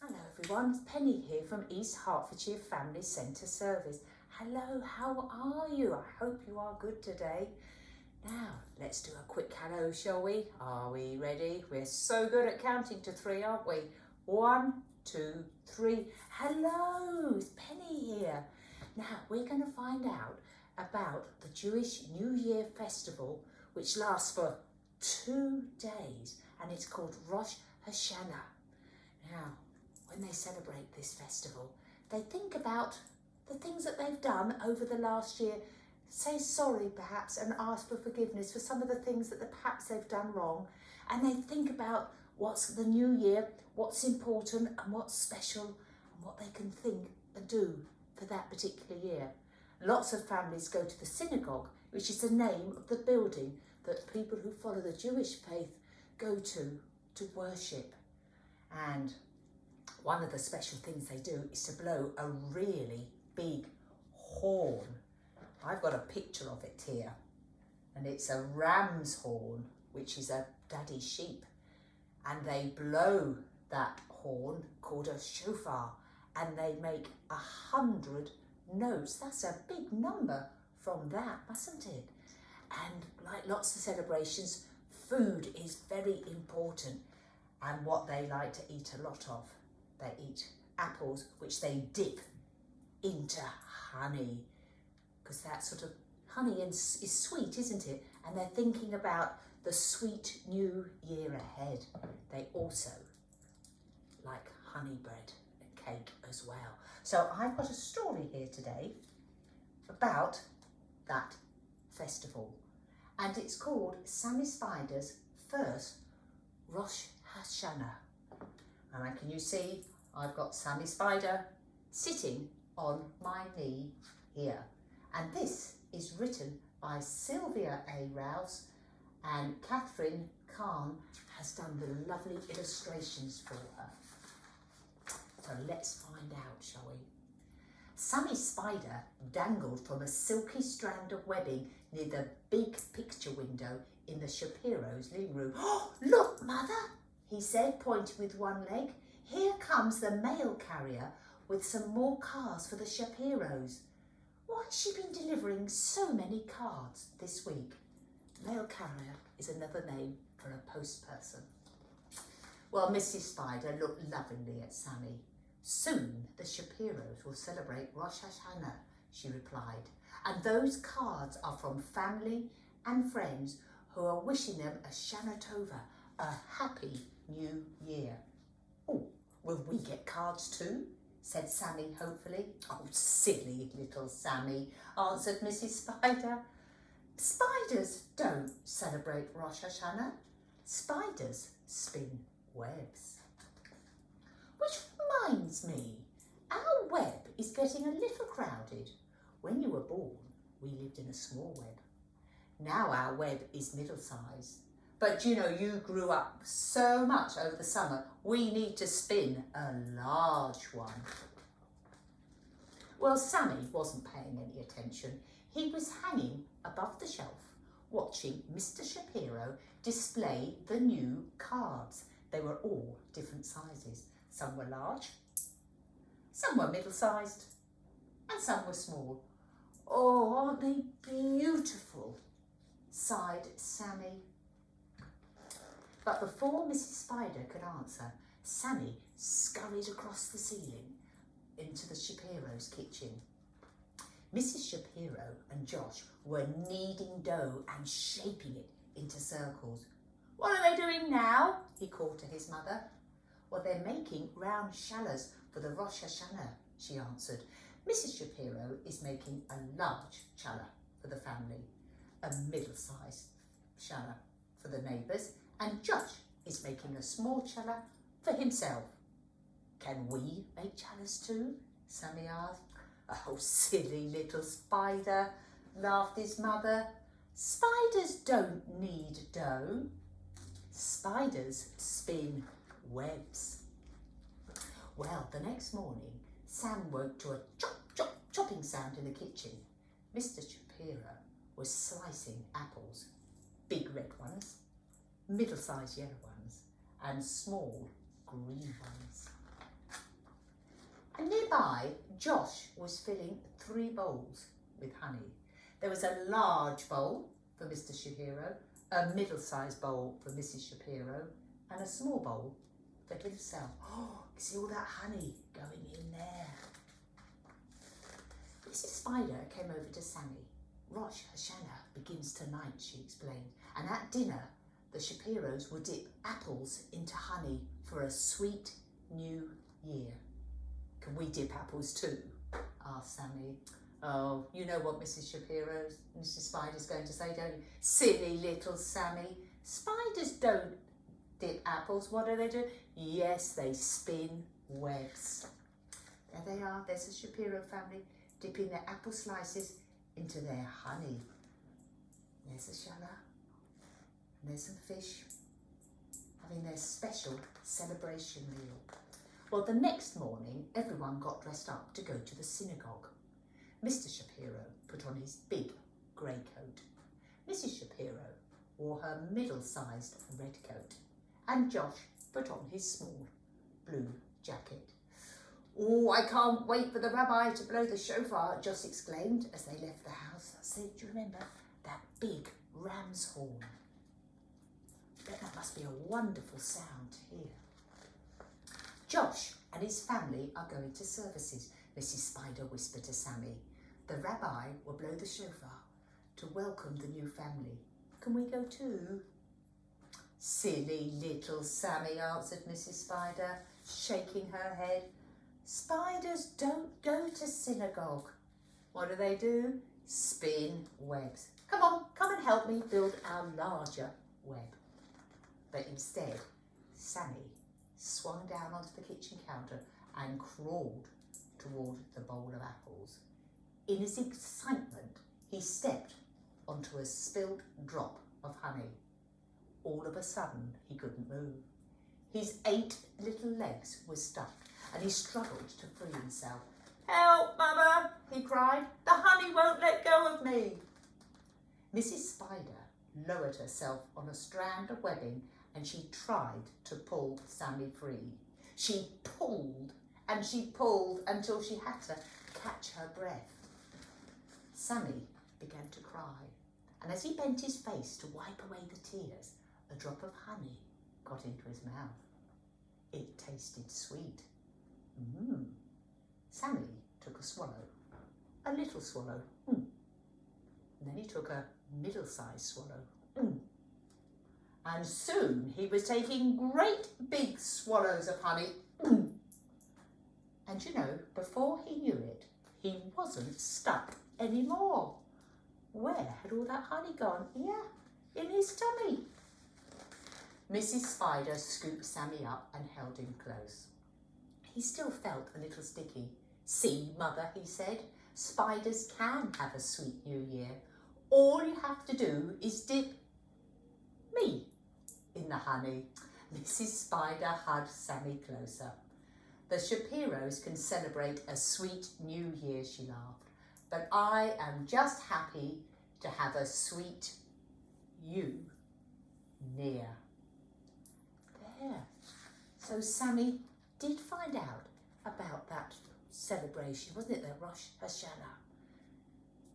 Hello everyone, it's Penny here from East Hertfordshire Family Centre Service. Hello, how are you? I hope you are good today. Now, let's do a quick hello, shall we? Are we ready? We're so good at counting to 3, aren't we? 1, 2, 3. Hello, it's Penny here. Now, we're going to find out about the Jewish New Year festival, which lasts for 2 days, and it's called Rosh Hashanah. Now, when they celebrate this festival, they think about the things that they've done over the last year, say sorry perhaps, and ask for forgiveness for some of the things that perhaps they've done wrong, and they think about what's the new year, what's important and what's special, and what they can think and do for that particular year. Lots of families go to the synagogue, which is the name of the building that people who follow the Jewish faith go to worship. And one of the special things they do is to blow a really big horn. I've got a picture of it here, and it's a ram's horn, which is a daddy sheep, and they blow that horn called a shofar, and they make 100 notes. That's a big number from that, mustn't it? And like lots of celebrations, food is very important, and what they like to eat a lot of. They eat apples, which they dip into honey, because that sort of honey is sweet, isn't it? And they're thinking about the sweet new year ahead. They also like honey bread and cake as well. So I've got a story here today about that festival, and it's called Sammy Spider's first Rosh Hashanah. And can you see I've got Sammy Spider sitting on my knee here. And this is written by Sylvia A. Rouse, and Catherine Kahn has done the lovely illustrations for her. So let's find out, shall we? Sammy Spider dangled from a silky strand of webbing near the big picture window in the Shapiro's living room. Oh, look, Mother, he said, pointing with one leg. Here comes the mail carrier with some more cards for the Shapiros. Why has she been delivering so many cards this week? Mail carrier is another name for a post person. Well, Mrs. Spider looked lovingly at Sammy. Soon the Shapiros will celebrate Rosh Hashanah, she replied, and those cards are from family and friends who are wishing them a Shana Tova, a happy new year. Oh, will we get cards too? Said Sammy hopefully. Oh, silly little Sammy, answered Mrs. Spider. Spiders don't celebrate Rosh Hashanah. Spiders spin webs. Which reminds me, our web is getting a little crowded. When you were born, we lived in a small web. Now our web is middle-sized. But you know, you grew up so much over the summer, we need to spin a large one. Well, Sammy wasn't paying any attention. He was hanging above the shelf, watching Mr. Shapiro display the new cards. They were all different sizes. Some were large, some were middle-sized, and some were small. Oh, aren't they beautiful? Sighed Sammy. But before Mrs. Spider could answer, Sammy scurried across the ceiling into the Shapiro's kitchen. Mrs. Shapiro and Josh were kneading dough and shaping it into circles. What are they doing now? He called to his mother. Well, they're making round challahs for the Rosh Hashanah, she answered. Mrs. Shapiro is making a large challah for the family, a middle-sized challah for the neighbours, and Josh is making a small challah for himself. Can we make challahs too? Sammy asked. Oh, silly little spider, laughed his mother. Spiders don't need dough. Spiders spin webs. Well, the next morning, Sam woke to a chop, chop, chopping sound in the kitchen. Mr. Shapiro was slicing apples, big red ones, middle-sized yellow ones, and small green ones. And nearby, Josh was filling 3 bowls with honey. There was a large bowl for Mr. Shapiro, a middle-sized bowl for Mrs. Shapiro, and a small bowl for himself. Oh, see all that honey going in there. Mrs. Spider came over to Sammy. Rosh Hashanah begins tonight, she explained, and at dinner, the Shapiros will dip apples into honey for a sweet new year. Can we dip apples too? Asked Sammy. Oh, you know what Mrs. Spider's going to say, don't you? Silly little Sammy. Spiders don't dip apples. What do? Yes, they spin webs. There they are. There's the Shapiro family dipping their apple slices into their honey. There's a shalla. And there's some fish having their special celebration meal. Well, the next morning, everyone got dressed up to go to the synagogue. Mr. Shapiro put on his big grey coat. Mrs. Shapiro wore her middle-sized red coat. And Josh put on his small blue jacket. Oh, I can't wait for the rabbi to blow the shofar, Josh exclaimed as they left the house. I said, do you remember that big ram's horn? I bet that must be a wonderful sound to hear. Josh and his family are going to services, Mrs. Spider whispered to Sammy. The rabbi will blow the shofar to welcome the new family. Can we go too? Silly little Sammy, answered Mrs. Spider, shaking her head. Spiders don't go to synagogue. What do? Spin webs. Come on, come and help me build our larger web. But instead, Sammy swung down onto the kitchen counter and crawled toward the bowl of apples. In his excitement, he stepped onto a spilled drop of honey. All of a sudden, he couldn't move. His 8 little legs were stuck and he struggled to free himself. Help, Mother, he cried. The honey won't let go of me. Mrs. Spider lowered herself on a strand of webbing and she tried to pull Sammy free. She pulled and she pulled until she had to catch her breath. Sammy began to cry, and as he bent his face to wipe away the tears, a drop of honey got into his mouth. It tasted sweet. Sammy took a swallow, a little swallow. And then he took a middle-sized swallow. And soon he was taking great big swallows of honey. And you know, before he knew it, he wasn't stuck anymore. Where had all that honey gone? Yeah, in his tummy. Mrs. Spider scooped Sammy up and held him close. He still felt a little sticky. See, Mother, he said, spiders can have a sweet new year. All you have to do is dip me in the honey. Mrs. Spider hugged Sammy closer. The Shapiros can celebrate a sweet new year, she laughed. But I am just happy to have a sweet you near. There. So Sammy did find out about that celebration, wasn't it, the Rosh Hashanah?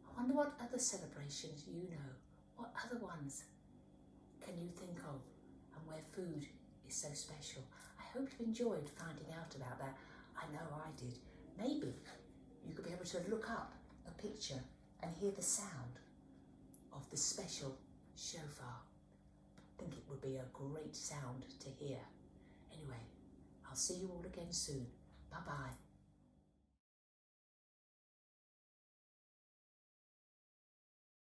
I wonder what other celebrations you know. What other ones can you think of, and where food is so special? I hope you enjoyed finding out about that. I know I did. Maybe you could be able to look up a picture and hear the sound of the special shofar. I think it would be a great sound to hear. Anyway, I'll see you all again soon. Bye-bye.